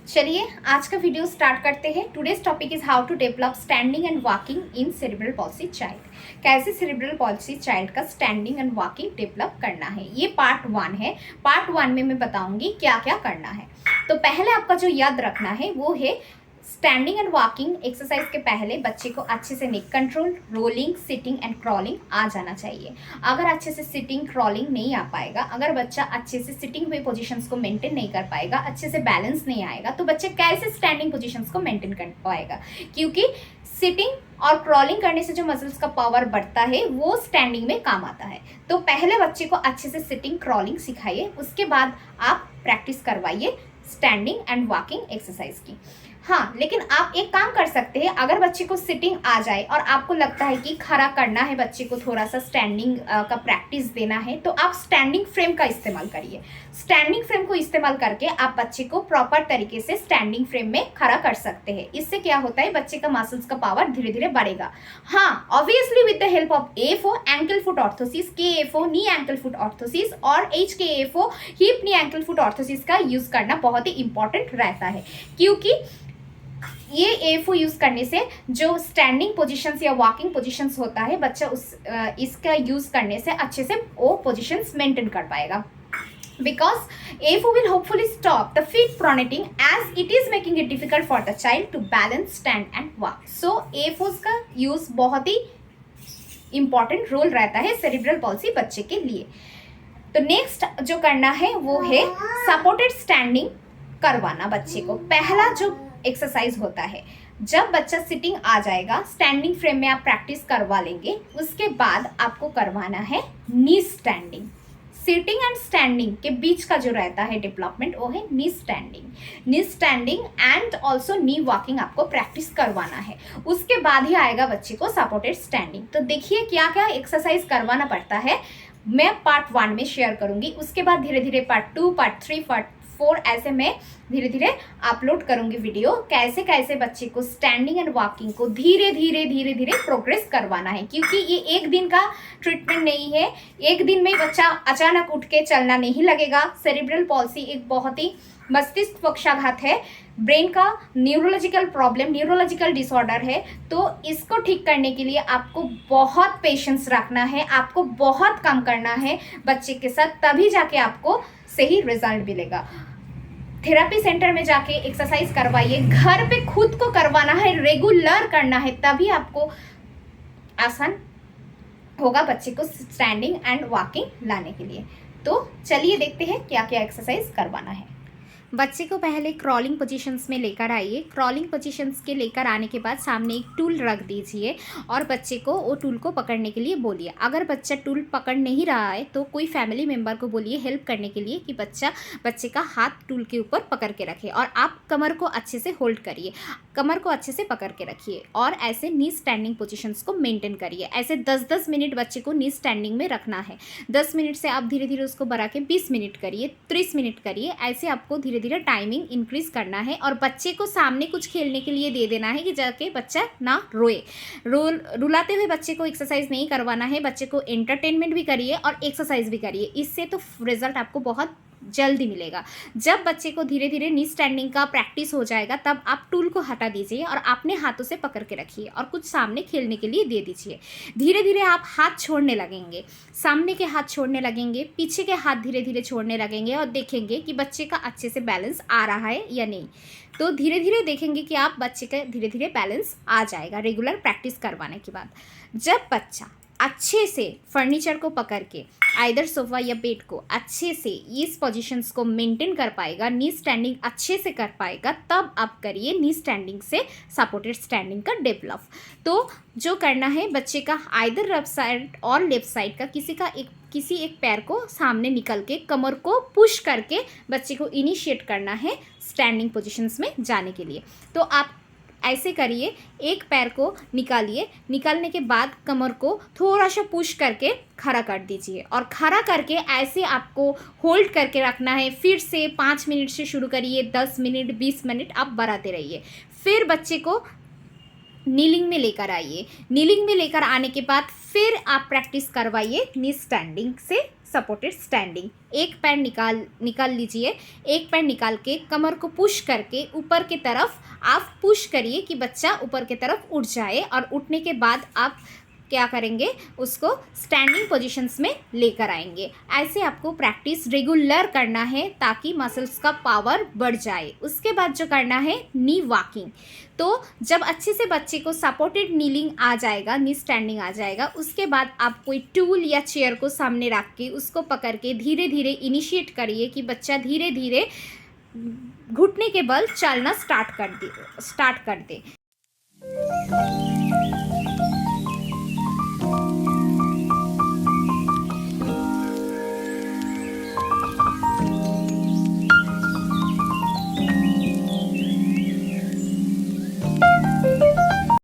चलिए आज का वीडियो स्टार्ट करते हैं। Today's topic is how to develop standing and walking in cerebral palsy child. कैसे सेरेब्रल पॉल्सी चाइल्ड का स्टैंडिंग एंड वॉकिंग डेवलप करना है, ये पार्ट 1 है। पार्ट 1 में मैं बताऊंगी क्या क्या करना है। तो पहले आपका जो याद रखना है वो है स्टैंडिंग एंड वॉकिंग एक्सरसाइज के पहले बच्चे को अच्छे से neck control, rolling, sitting and crawling आ जाना चाहिए। अगर अच्छे से सिटिंग क्रॉलिंग नहीं आ पाएगा, अगर बच्चा अच्छे से सिटिंग हुए पोजीशंस को मेंटेन नहीं कर पाएगा, अच्छे से बैलेंस नहीं आएगा, तो बच्चे कैसे स्टैंडिंग पोजीशंस को मेंटेन कर पाएगा? क्योंकि सिटिंग और क्रॉलिंग करने से जो मसल्स का पावर बढ़ता है वो स्टैंडिंग में काम आता है। तो पहले बच्चे को अच्छे से सिटिंग क्रॉलिंग सिखाइए, उसके बाद आप प्रैक्टिस करवाइए स्टैंडिंग एंड वॉकिंग एक्सरसाइज की। हाँ, लेकिन आप एक काम कर सकते हैं, अगर बच्चे को सिटिंग आ जाए और आपको लगता है कि खड़ा करना है, बच्चे को थोड़ा सा स्टैंडिंग का प्रैक्टिस देना है, तो आप स्टैंडिंग फ्रेम का इस्तेमाल करिए। स्टैंडिंग फ्रेम को इस्तेमाल करके आप बच्चे को प्रॉपर तरीके से स्टैंडिंग फ्रेम में खड़ा कर सकते हैं। इससे क्या होता है, बच्चे का मसल्स का पावर धीरे धीरे बढ़ेगा। हाँ, obviously with the help of AFO ankle foot orthosis, KFO knee ankle foot orthosis और HKFO हिप नी एंकल फुट ऑर्थोसिस का यूज करना बहुत ही इंपॉर्टेंट रहता है। क्योंकि ये AFO यूज करने से जो स्टैंडिंग पोजीशंस या वॉकिंग पोजीशंस होता है, बच्चा इसका यूज करने से अच्छे से वो पोजीशंस मेंटेन कर पाएगा। Because AFO will hopefully stop the feet pronating as it is making it difficult for the child to balance, stand and walk. So AFOs का यूज बहुत ही इंपॉर्टेंट रोल रहता है सेरिब्रल पॉल्सी बच्चे के लिए। तो नेक्स्ट जो करना है वो है सपोर्टेड स्टैंडिंग करवाना बच्चे को। पहला जो एक्सरसाइज होता है, जब बच्चा सिटिंग आ जाएगा, स्टैंडिंग फ्रेम में आप प्रैक्टिस करवा लेंगे, उसके बाद आपको करवाना है knee standing. Sitting and standing के बीच का जो रहता है डेवलपमेंट वो है knee standing. Knee standing and also knee walking आपको प्रैक्टिस करवाना है, उसके बाद ही आएगा बच्चे को सपोर्टेड स्टैंडिंग। तो देखिए क्या क्या एक्सरसाइज करवाना पड़ता है, मैं पार्ट 1 में शेयर करूंगी, उसके बाद धीरे धीरे पार्ट 2, पार्ट 3, पार्ट 4 ऐसे मैं धीरे धीरे अपलोड करूंगी वीडियो, कैसे कैसे बच्चे को स्टैंडिंग एंड वॉकिंग को धीरे धीरे प्रोग्रेस करवाना है। क्योंकि ये एक दिन का ट्रीटमेंट नहीं है, एक दिन में बच्चा अचानक उठ के चलना नहीं लगेगा। सेरिब्रल पॉल्सी एक बहुत ही मस्तिष्क पक्षाघात है, ब्रेन का न्यूरोलॉजिकल प्रॉब्लम, न्यूरोलॉजिकल डिसऑर्डर है। तो इसको ठीक करने के लिए आपको बहुत पेशेंस रखना है, आपको बहुत काम करना है बच्चे के साथ, तभी जाके आपको सही रिजल्ट मिलेगा। थेरेपी सेंटर में जाके एक्सरसाइज करवाइए, घर पे खुद को करवाना है, रेगुलर करना है, तभी आपको आसान होगा बच्चे को स्टैंडिंग एंड वॉकिंग लाने के लिए। तो चलिए देखते हैं क्या क्या एक्सरसाइज करवाना है। बच्चे को पहले क्रॉलिंग पोजीशंस में लेकर आइए। क्रॉलिंग पोजीशंस के लेकर आने के बाद सामने एक टूल रख दीजिए और बच्चे को वो टूल को पकड़ने के लिए बोलिए। अगर बच्चा टूल पकड़ नहीं रहा है तो कोई फैमिली मेम्बर को बोलिए हेल्प करने के लिए कि बच्चे का हाथ टूल के ऊपर पकड़ के रखे और आप कमर को अच्छे से होल्ड करिए, कमर को अच्छे से पकड़ के रखिए और ऐसे नी स्टैंडिंग पोजीशंस को मेंटेन करिए। ऐसे 10-10 मिनट बच्चे को नी स्टैंडिंग में रखना है। 10 मिनट से आप धीरे धीरे उसको बढ़ा के 20 मिनट करिए, 30 मिनट करिए। ऐसे आपको धीरे धीरे टाइमिंग इंक्रीज करना है और बच्चे को सामने कुछ खेलने के लिए दे देना है कि जाके बच्चा ना रोए। रुलाते हुए बच्चे को एक्सरसाइज नहीं करवाना है, बच्चे को एंटरटेनमेंट भी करिए और एक्सरसाइज भी करिए, इससे तो रिजल्ट आपको बहुत जल्दी मिलेगा। जब बच्चे को धीरे धीरे नी स्टैंडिंग का प्रैक्टिस हो जाएगा तब आप टूल को हटा दीजिए और अपने हाथों से पकड़ के रखिए और कुछ सामने खेलने के लिए दे दीजिए। धीरे धीरे आप हाथ छोड़ने लगेंगे, सामने के हाथ छोड़ने लगेंगे, पीछे के हाथ धीरे धीरे छोड़ने लगेंगे और देखेंगे कि बच्चे का अच्छे से बैलेंस आ रहा है या नहीं। तो धीरे धीरे देखेंगे कि आप बच्चे का धीरे धीरे बैलेंस आ जाएगा रेगुलर प्रैक्टिस करवाने के बाद। जब बच्चा अच्छे से फर्नीचर को पकड़ के आइदर सोफा या बेड को अच्छे से इस पोजीशंस को मेंटेन कर पाएगा, नी स्टैंडिंग अच्छे से कर पाएगा, तब आप करिए नी स्टैंडिंग से सपोर्टेड स्टैंडिंग का डेवलप। तो जो करना है, बच्चे का आइदर राइट साइड और लेफ्ट साइड का किसी एक पैर को सामने निकल के कमर को पुश करके बच्चे को इनिशिएट करना है स्टैंडिंग पोजीशंस में जाने के लिए। तो आप ऐसे करिए, एक पैर को निकालिए, निकालने के बाद कमर को थोड़ा सा पुश करके खड़ा कर दीजिए और खड़ा करके ऐसे आपको होल्ड करके रखना है। फिर से 5 मिनट से शुरू करिए, 10 मिनट, 20 मिनट आप बढ़ाते रहिए। फिर बच्चे को नीलिंग में लेकर आइए। नीलिंग में लेकर आने के बाद फिर आप प्रैक्टिस करवाइए नी स्टैंडिंग से सपोर्टेड स्टैंडिंग। एक पैर निकाल लीजिए, एक पैर निकाल के कमर को पुश करके ऊपर की तरफ आप पुश करिए कि बच्चा ऊपर की तरफ उठ जाए, और उठने के बाद आप क्या करेंगे, उसको स्टैंडिंग पोजीशंस में लेकर आएंगे। ऐसे आपको प्रैक्टिस रेगुलर करना है ताकि मसल्स का पावर बढ़ जाए। उसके बाद जो करना है नी वॉकिंग। तो जब अच्छे से बच्चे को सपोर्टेड नीलिंग आ जाएगा, नी स्टैंडिंग आ जाएगा, उसके बाद आप कोई टूल या चेयर को सामने रख के उसको पकड़ के धीरे धीरे इनिशिएट करिए कि बच्चा धीरे धीरे घुटने के बल चलना स्टार्ट कर दे।